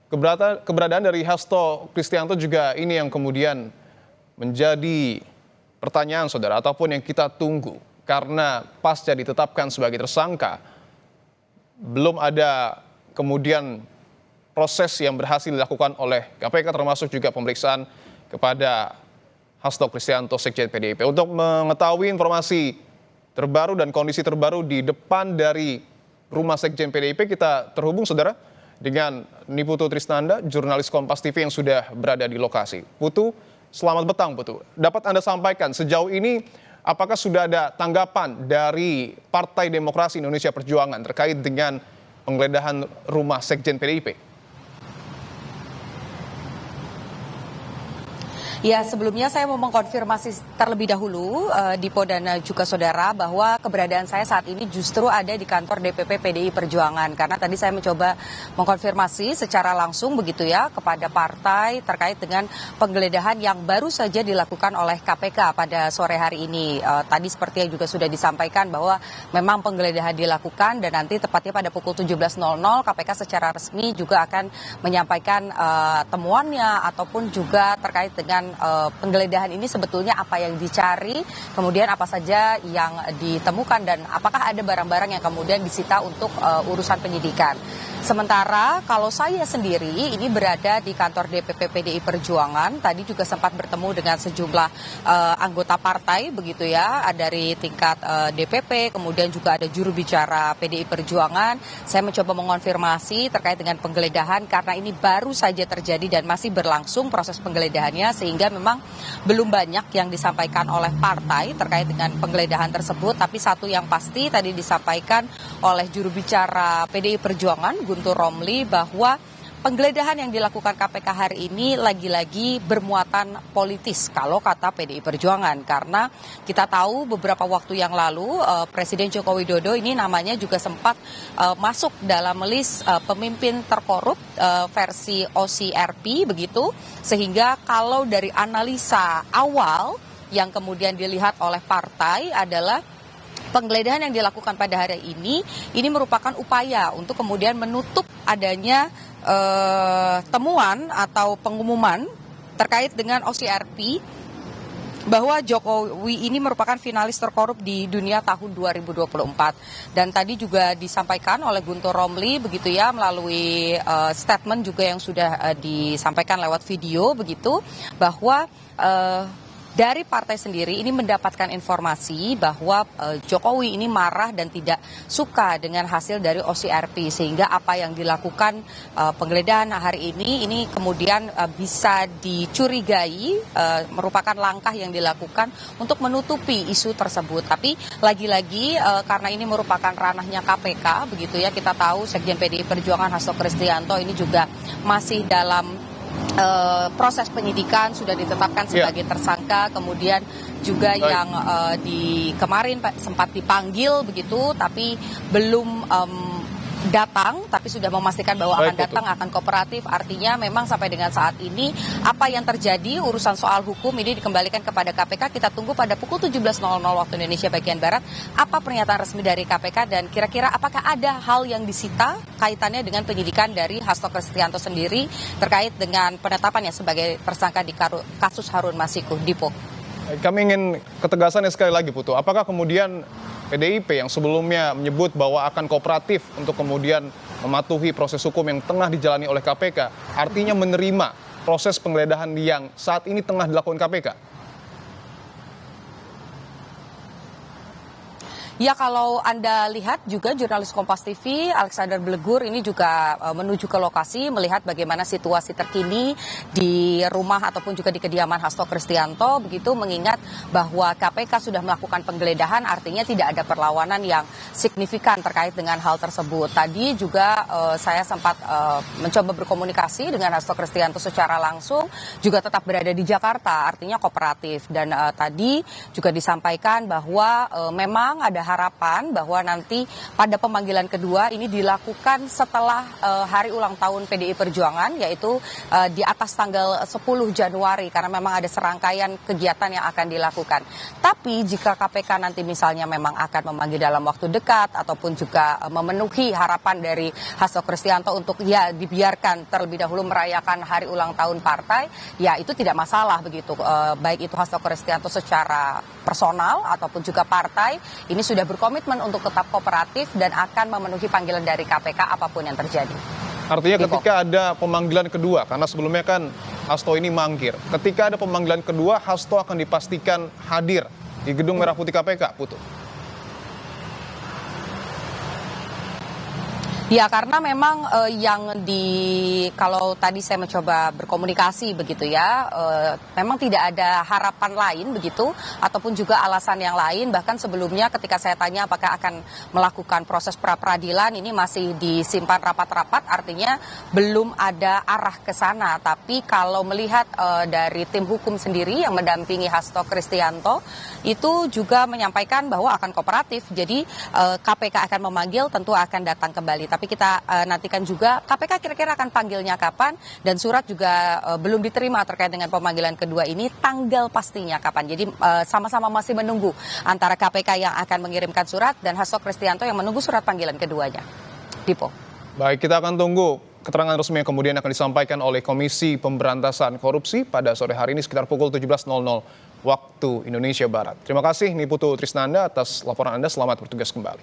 keberadaan dari Hasto Kristianto juga ini yang kemudian menjadi pertanyaan saudara, ataupun yang kita tunggu. Karena pasca ditetapkan sebagai tersangka, belum ada kemudian proses yang berhasil dilakukan oleh KPK, termasuk juga pemeriksaan kepada Hasto Kristianto, Sekjen PDIP. Untuk mengetahui informasi terbaru dan kondisi terbaru di depan dari rumah Sekjen PDIP, kita terhubung saudara dengan Niputu Trisnanda, jurnalis Kompas TV yang sudah berada di lokasi. Putu, selamat petang Putu. Dapat Anda sampaikan sejauh ini apakah sudah ada tanggapan dari Partai Demokrasi Indonesia Perjuangan terkait dengan penggeledahan rumah Sekjen PDIP? Ya, sebelumnya saya mau mengkonfirmasi terlebih dahulu, Dipo dan juga saudara, bahwa keberadaan saya saat ini justru ada di kantor DPP PDI Perjuangan. Karena tadi saya mencoba mengkonfirmasi secara langsung begitu ya kepada partai terkait dengan penggeledahan yang baru saja dilakukan oleh KPK pada sore hari ini. Tadi seperti yang juga sudah disampaikan bahwa memang penggeledahan dilakukan dan nanti tepatnya pada pukul 17.00 KPK secara resmi juga akan menyampaikan temuannya ataupun juga terkait dengan penggeledahan ini sebetulnya apa yang dicari, kemudian apa saja yang ditemukan dan apakah ada barang-barang yang kemudian disita untuk urusan penyidikan. Sementara kalau saya sendiri ini berada di kantor DPP PDI Perjuangan, tadi juga sempat bertemu dengan sejumlah anggota partai begitu ya, dari tingkat DPP, kemudian juga ada juru bicara PDI Perjuangan. Saya mencoba mengonfirmasi terkait dengan penggeledahan karena ini baru saja terjadi dan masih berlangsung proses penggeledahannya, sehingga memang belum banyak yang disampaikan oleh partai terkait dengan penggeledahan tersebut. Tapi satu yang pasti tadi disampaikan oleh juru bicara PDI Perjuangan Guntur Romli bahwa penggeledahan yang dilakukan KPK hari ini lagi-lagi bermuatan politis kalau kata PDI Perjuangan, karena kita tahu beberapa waktu yang lalu Presiden Joko Widodo ini namanya juga sempat masuk dalam list pemimpin terkorup versi OCRP begitu, sehingga kalau dari analisa awal yang kemudian dilihat oleh partai adalah penggeledahan yang dilakukan pada hari ini merupakan upaya untuk kemudian menutup adanya temuan atau pengumuman terkait dengan OCRP bahwa Jokowi ini merupakan finalis terkorup di dunia tahun 2024. Dan tadi juga disampaikan oleh Guntur Romli begitu ya, melalui statement juga yang sudah disampaikan lewat video begitu, bahwa dari partai sendiri ini mendapatkan informasi bahwa Jokowi ini marah dan tidak suka dengan hasil dari OCRP, sehingga apa yang dilakukan penggeledahan hari ini kemudian bisa dicurigai merupakan langkah yang dilakukan untuk menutupi isu tersebut. Tapi lagi-lagi karena ini merupakan ranahnya KPK begitu ya, kita tahu Sekjen PDI Perjuangan Hasto Kristianto ini juga masih dalam proses penyidikan, sudah ditetapkan sebagai tersangka, kemudian juga yang kemarin sempat dipanggil begitu, tapi belum datang, tapi sudah memastikan bahwa akan datang, akan kooperatif. Artinya memang sampai dengan saat ini apa yang terjadi urusan soal hukum ini dikembalikan kepada KPK. Kita tunggu pada pukul 17.00 waktu Indonesia bagian Barat apa pernyataan resmi dari KPK dan kira-kira apakah ada hal yang disita kaitannya dengan penyidikan dari Hasto Kristianto sendiri terkait dengan penetapannya sebagai tersangka di kasus Harun Masiku. Dipo. Kami ingin ketegasannya sekali lagi Putu, apakah kemudian PDIP yang sebelumnya menyebut bahwa akan kooperatif untuk kemudian mematuhi proses hukum yang tengah dijalani oleh KPK, artinya menerima proses penggeledahan yang saat ini tengah dilakukan KPK? Ya, kalau Anda lihat juga jurnalis Kompas TV Alexander Blegur ini juga menuju ke lokasi melihat bagaimana situasi terkini di rumah ataupun juga di kediaman Hasto Kristianto begitu, mengingat bahwa KPK sudah melakukan penggeledahan, artinya tidak ada perlawanan yang signifikan terkait dengan hal tersebut. Tadi juga saya sempat mencoba berkomunikasi dengan Hasto Kristianto secara langsung, juga tetap berada di Jakarta, artinya kooperatif. Dan tadi juga disampaikan bahwa memang ada harapan bahwa nanti pada pemanggilan kedua ini dilakukan setelah hari ulang tahun PDI Perjuangan, yaitu di atas tanggal 10 Januari, karena memang ada serangkaian kegiatan yang akan dilakukan. Tapi jika KPK nanti misalnya memang akan memanggil dalam waktu dekat ataupun juga memenuhi harapan dari Hasto Kristianto untuk ya dibiarkan terlebih dahulu merayakan hari ulang tahun partai, ya itu tidak masalah begitu. Baik itu Hasto Kristianto secara personal ataupun juga partai ini sudah berkomitmen untuk tetap kooperatif dan akan memenuhi panggilan dari KPK apapun yang terjadi. Artinya ketika ada pemanggilan kedua, karena sebelumnya kan Hasto ini mangkir. Ketika ada pemanggilan kedua, Hasto akan dipastikan hadir di Gedung Merah Putih KPK, Putu. Ya, karena memang kalau tadi saya mencoba berkomunikasi begitu ya, memang tidak ada harapan lain begitu, ataupun juga alasan yang lain. Bahkan sebelumnya ketika saya tanya apakah akan melakukan proses pra-peradilan, ini masih disimpan rapat-rapat, artinya belum ada arah ke sana. Tapi kalau melihat dari tim hukum sendiri yang mendampingi Hasto Kristianto, itu juga menyampaikan bahwa akan kooperatif. Jadi KPK akan memanggil, tentu akan datang kembali. Tapi kita nantikan juga KPK kira-kira akan panggilnya kapan, dan surat juga belum diterima terkait dengan pemanggilan kedua ini, tanggal pastinya kapan. Jadi sama-sama masih menunggu antara KPK yang akan mengirimkan surat dan Hasto Kristianto yang menunggu surat panggilan keduanya. Dipo. Baik, kita akan tunggu keterangan resmi yang kemudian akan disampaikan oleh Komisi Pemberantasan Korupsi pada sore hari ini sekitar pukul 17.00 waktu Indonesia Barat. Terima kasih Niputu Trisnanda atas laporan Anda, selamat bertugas kembali.